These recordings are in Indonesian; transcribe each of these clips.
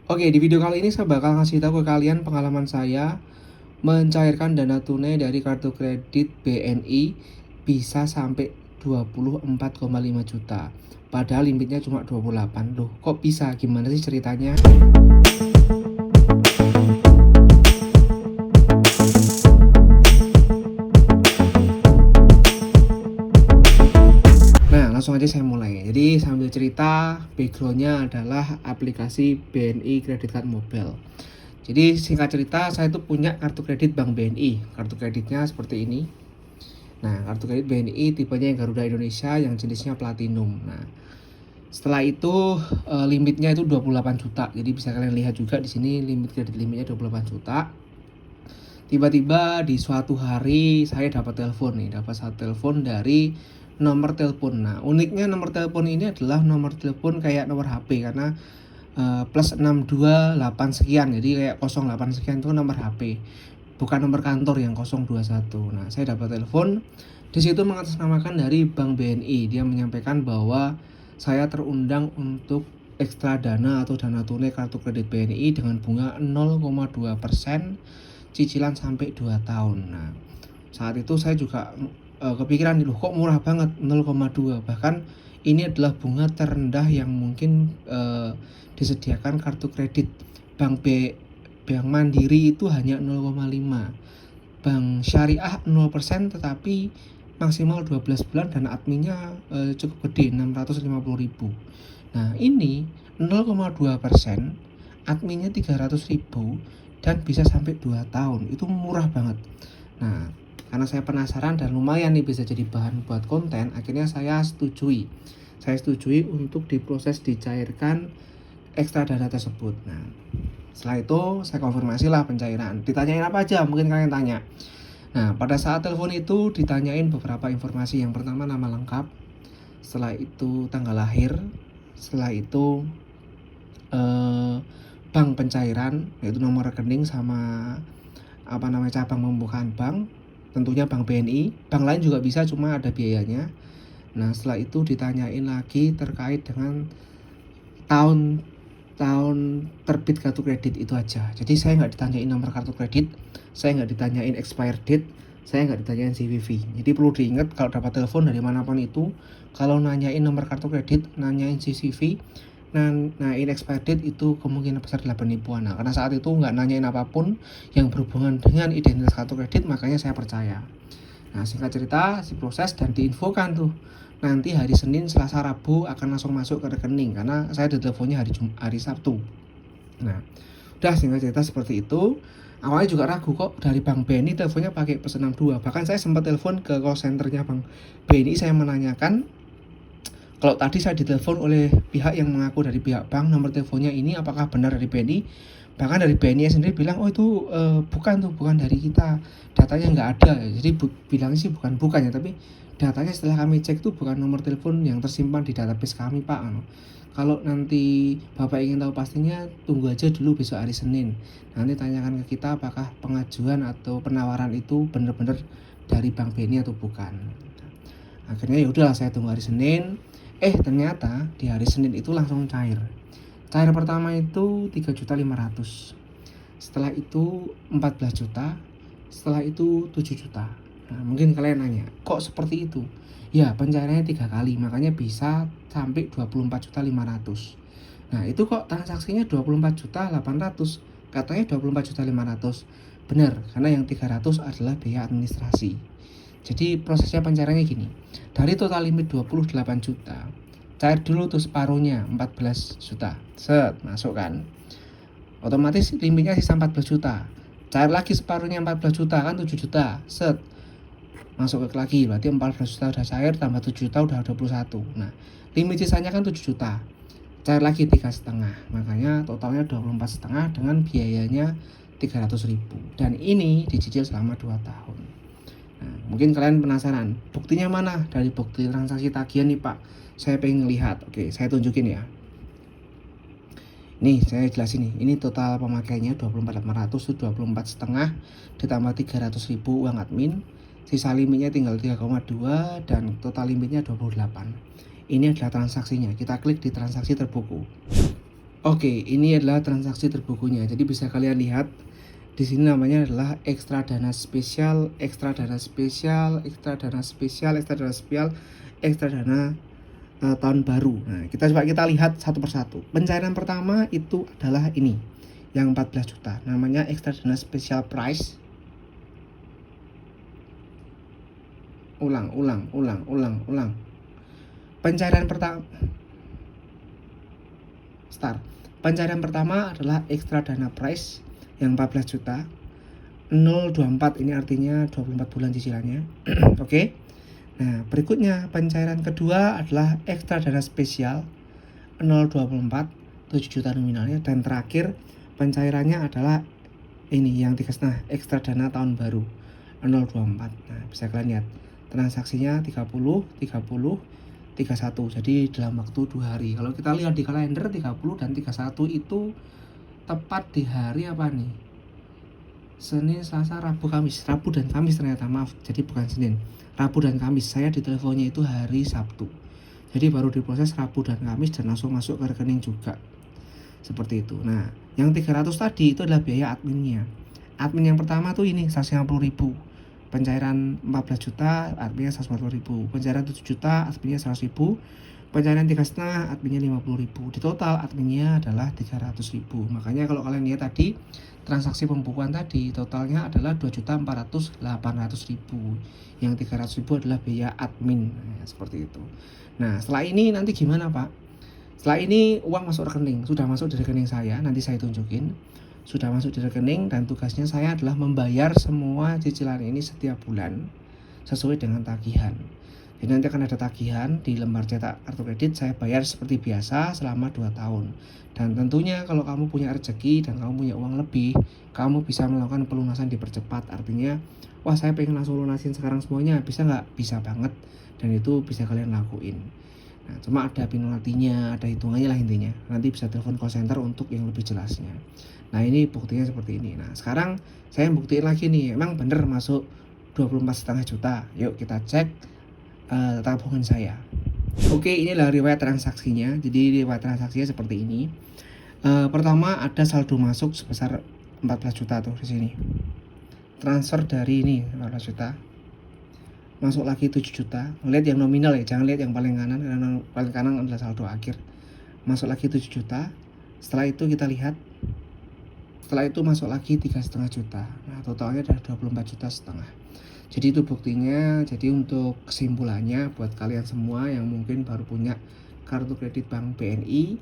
Oke, di video kali ini saya bakal ngasih tahu ke kalian pengalaman saya mencairkan dana tunai dari kartu kredit BNI bisa sampai 24,5 juta. Padahal limitnya cuma 28. Loh, kok bisa? Gimana sih ceritanya? Nah, langsung aja saya mulai. Jadi sambil cerita, backgroundnya adalah aplikasi BNI Credit Card Mobile. Jadi singkat cerita, saya tuh punya kartu kredit Bank BNI. Kartu kreditnya seperti ini. Nah, kartu kredit BNI tipenya yang Garuda Indonesia yang jenisnya Platinum. Nah, setelah itu limitnya itu 28 juta. Jadi bisa kalian lihat juga di sini limit kredit limitnya 28 juta. Tiba-tiba di suatu hari saya dapat satu telepon dari nomor telepon. Nah, uniknya nomor telepon ini adalah nomor telepon kayak nomor HP karena plus 628 sekian, jadi kayak 08 sekian itu nomor HP, bukan nomor kantor yang 021. Nah, saya dapat telepon di situ mengatasnamakan dari Bank BNI. Dia menyampaikan bahwa saya terundang untuk ekstra dana atau dana tunai kartu kredit BNI dengan bunga 0,2%, cicilan sampai 2 tahun. Nah, saat itu saya juga kepikiran, loh kok murah banget 0,2, bahkan ini adalah bunga terendah yang mungkin disediakan kartu kredit. Bank Mandiri itu hanya 0,5, Bank Syariah 0%, tetapi maksimal 12 bulan dan adminnya cukup gede, 650.000. Nah, ini 0,2%, adminnya 300.000 dan bisa sampai 2 tahun. Itu murah banget. Nah, karena saya penasaran dan lumayan nih bisa jadi bahan buat konten, akhirnya saya setujui untuk diproses dicairkan ekstra dana tersebut. Nah, setelah itu saya konfirmasi lah pencairan. Ditanyain apa aja, mungkin kalian tanya. Nah, pada saat telepon itu ditanyain beberapa informasi. Yang pertama nama lengkap, setelah itu tanggal lahir, setelah itu bank pencairan yaitu nomor rekening sama cabang pembukaan bank, tentunya Bank BNI. Bank lain juga bisa, cuma ada biayanya. Nah, setelah itu ditanyain lagi terkait dengan tahun terbit kartu kredit, itu aja. Jadi saya nggak ditanyain nomor kartu kredit, saya nggak ditanyain expire date, saya nggak ditanyain CVV. Jadi perlu diingat kalau dapat telepon dari manapun itu, kalau nanyain nomor kartu kredit, nanyain CVV, nanyain expire date, itu kemungkinan besar adalah penipuan. Nah, karena saat itu nggak nanyain apapun yang berhubungan dengan identitas kartu kredit, makanya saya percaya. Nah, singkat cerita diproses dan diinfokan tuh nanti hari Senin, Selasa, Rabu akan langsung masuk ke rekening karena saya diteleponnya hari Sabtu. Nah, udah singkat cerita seperti itu. Awalnya juga ragu, kok dari Bank BNI teleponnya pakai plus 62. Bahkan saya sempat telepon ke call centernya Bank BNI, saya menanyakan kalau tadi saya ditelepon oleh pihak yang mengaku dari pihak bank, nomor teleponnya ini apakah benar dari BNI. Bahkan dari BNI sendiri bilang, oh itu bukan dari kita, datanya nggak ada. Jadi bilangnya sih bukan ya, tapi datanya setelah kami cek itu bukan nomor telepon yang tersimpan di database kami, Pak. Kalau nanti Bapak ingin tahu pastinya, tunggu aja dulu besok hari Senin. Nanti tanyakan ke kita apakah pengajuan atau penawaran itu benar-benar dari Bank BNI atau bukan. Akhirnya ya udahlah, saya tunggu hari Senin. Ternyata di hari Senin itu langsung cair. Cair pertama itu 3.500.000. Setelah itu 14 juta. Setelah itu 7 juta. Nah, mungkin kalian nanya, kok seperti itu? Ya, pencairannya 3 kali, makanya bisa sampai 24.500.000. Nah, itu kok transaksinya 24.800.000. Katanya 24.500.000. Benar, karena yang 300 adalah biaya administrasi. Jadi prosesnya pencairannya gini. Dari total limit 28 juta, cair dulu tuh separuhnya 14 juta. Masuk kan. Otomatis limitnya sisa 14 juta. Cair lagi separuhnya 14 juta, kan 7 juta. Masuk ke lagi, berarti 14 juta udah cair, tambah 7 juta udah 21. Nah, limit sisanya kan 7 juta. Cair lagi 3,5. Makanya totalnya 24,5 dengan biayanya 300.000. Dan ini dicicil selama 2 tahun. Nah, mungkin kalian penasaran, buktinya mana? Dari bukti transaksi tagihan nih, Pak. Saya pengen lihat. Oke, saya tunjukin ya. Nih, saya jelasin nih. Ini total pemakaiannya 24.500 itu 24,5 ditambah 300.000 uang admin. Sisa limitnya tinggal 3,2 dan total limitnya 28. Ini adalah transaksinya. Kita klik di transaksi terbuku. Oke, ini adalah transaksi terbukunya. Jadi bisa kalian lihat di sini namanya adalah ekstra dana spesial, ekstra dana spesial, ekstra dana spesial, ekstra dana spesial, ekstra dana tahun baru. Nah, kita lihat satu persatu. Pencairan pertama itu adalah ini, yang 14 juta. Namanya ekstra dana spesial price. Ulang. Pencairan pertama start. Pencairan pertama adalah ekstra dana price yang 14 juta. 024 ini artinya 24 bulan cicilannya. Oke. Nah, berikutnya pencairan kedua adalah ekstra dana spesial 024 7 juta nominalnya, dan terakhir pencairannya adalah ini yang 3,5 ekstra dana tahun baru 024. Nah, bisa kalian lihat transaksinya 30 31, jadi dalam waktu 2 hari. Kalau kita lihat di kalender 30 dan 31 itu tepat di hari apa nih? Senin, Selasa, Rabu, Kamis. Rabu dan Kamis ternyata, maaf. Jadi bukan Senin. Rabu dan Kamis. Saya di teleponnya itu hari Sabtu. Jadi baru diproses Rabu dan Kamis dan langsung masuk ke rekening juga. Seperti itu. Nah, yang 300 tadi itu adalah biaya adminnya. Admin yang pertama tuh ini 150.000. Pencairan 14 juta adminnya 140.000. Pencairan 7 juta adminnya 100.000. Pencairan 3,5 adminnya 50.000. Di total adminnya adalah 300.000. Makanya kalau kalian lihat tadi transaksi pembukuan tadi totalnya adalah 2.400.800.000. Yang 300.000 adalah biaya admin. Nah, seperti itu. Nah, setelah ini nanti gimana, Pak? Setelah ini uang masuk rekening, sudah masuk di rekening saya, nanti saya tunjukin. Sudah masuk di rekening dan tugasnya saya adalah membayar semua cicilan ini setiap bulan sesuai dengan tagihan. Jadi nanti akan ada tagihan di lembar cetak kartu kredit, saya bayar seperti biasa selama 2 tahun. Dan tentunya kalau kamu punya rezeki dan kamu punya uang lebih, kamu bisa melakukan pelunasan dipercepat. Artinya, wah saya pengen langsung lunasin sekarang semuanya, bisa nggak? Bisa banget, dan itu bisa kalian lakuin. Nah, cuma ada penaltinya, ada hitungannya lah intinya. Nanti bisa telepon call center untuk yang lebih jelasnya. Nah, ini buktinya seperti ini. Nah, sekarang saya buktiin lagi nih, emang bener masuk 24,5 juta. Yuk kita cek tabungan saya. Oke, inilah riwayat transaksinya. Jadi riwayat transaksinya seperti ini. Pertama ada saldo masuk sebesar 14 juta tuh di sini. Transfer dari ini 14 juta. Masuk lagi 7 juta. Lihat yang nominal ya, jangan lihat yang paling kanan, karena paling kanan adalah saldo akhir. Masuk lagi 7 juta. Setelah itu kita lihat, setelah itu masuk lagi 3,5 juta. Nah, totalnya adalah 24,5 juta. Jadi itu buktinya. Jadi untuk kesimpulannya buat kalian semua yang mungkin baru punya kartu kredit Bank BNI,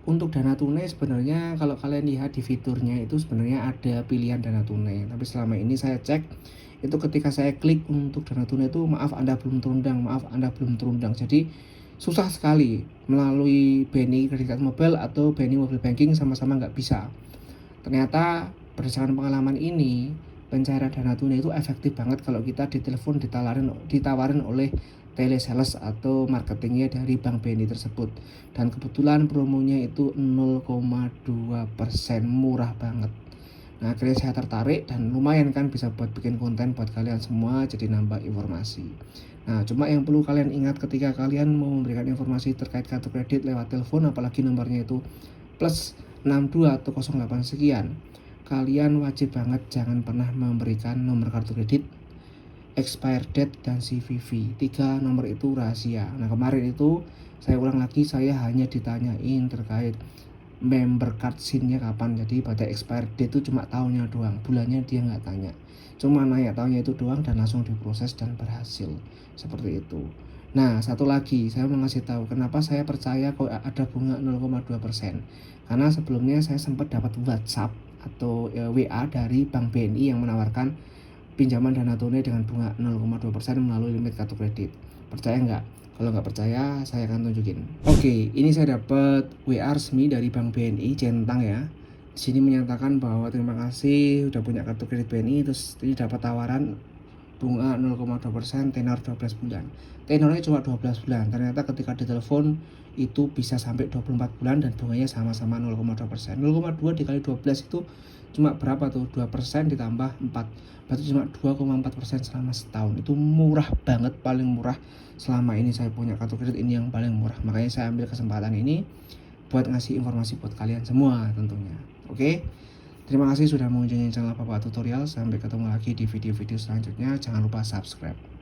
untuk dana tunai sebenarnya kalau kalian lihat di fiturnya itu sebenarnya ada pilihan dana tunai. Tapi selama ini saya cek itu ketika saya klik untuk dana tunai itu maaf Anda belum terundang. Jadi susah sekali melalui BNI Kredit Card Mobile atau BNI Mobile Banking, sama-sama nggak bisa. Ternyata berdasarkan pengalaman ini, pencairan dana tunai itu efektif banget kalau kita ditelepon ditawarin oleh telesales atau marketingnya dari Bank BNI tersebut. Dan kebetulan promonya itu 0,2%, murah banget. Nah, akhirnya saya tertarik dan lumayan kan bisa buat bikin konten buat kalian semua, jadi nambah informasi. Nah, cuma yang perlu kalian ingat ketika kalian mau memberikan informasi terkait kartu kredit lewat telepon, apalagi nomornya itu plus 62 atau 08 sekian, kalian wajib banget jangan pernah memberikan nomor kartu kredit, expire date, dan CVV. 3 nomor itu rahasia. Nah, kemarin itu saya ulang lagi, saya hanya ditanyain terkait member card SIM-nya kapan. Jadi pada expire date itu cuma tahunnya doang, bulannya dia nggak tanya, cuma nanya tahunnya itu doang dan langsung diproses dan berhasil. Seperti itu. Nah, satu lagi saya mau ngasih tahu kenapa saya percaya kok ada bunga 0,2%. Karena sebelumnya saya sempat dapat WhatsApp atau WA dari Bank BNI yang menawarkan pinjaman dana tunai dengan bunga 0,2% melalui limit kartu kredit. Percaya nggak? Kalau nggak percaya, saya akan tunjukin. Oke, ini saya dapat WA resmi dari Bank BNI centang ya. Di sini menyatakan bahwa terima kasih udah punya kartu kredit BNI, terus ini dapat tawaran bunga 0,2% tenor 12 bulan. Tenornya cuma 12 bulan. Ternyata ketika ditelepon itu bisa sampai 24 bulan dan bunganya sama-sama 0,2%. 0,2 dikali 12 itu cuma berapa tuh? 2% ditambah 4. Berarti cuma 2,4% selama setahun. Itu murah banget, paling murah selama ini saya punya kartu kredit ini, yang paling murah. Makanya saya ambil kesempatan ini buat ngasih informasi buat kalian semua tentunya. Oke. Terima kasih sudah mengunjungi channel Papa Tutorial. Sampai ketemu lagi di video-video selanjutnya. Jangan lupa subscribe.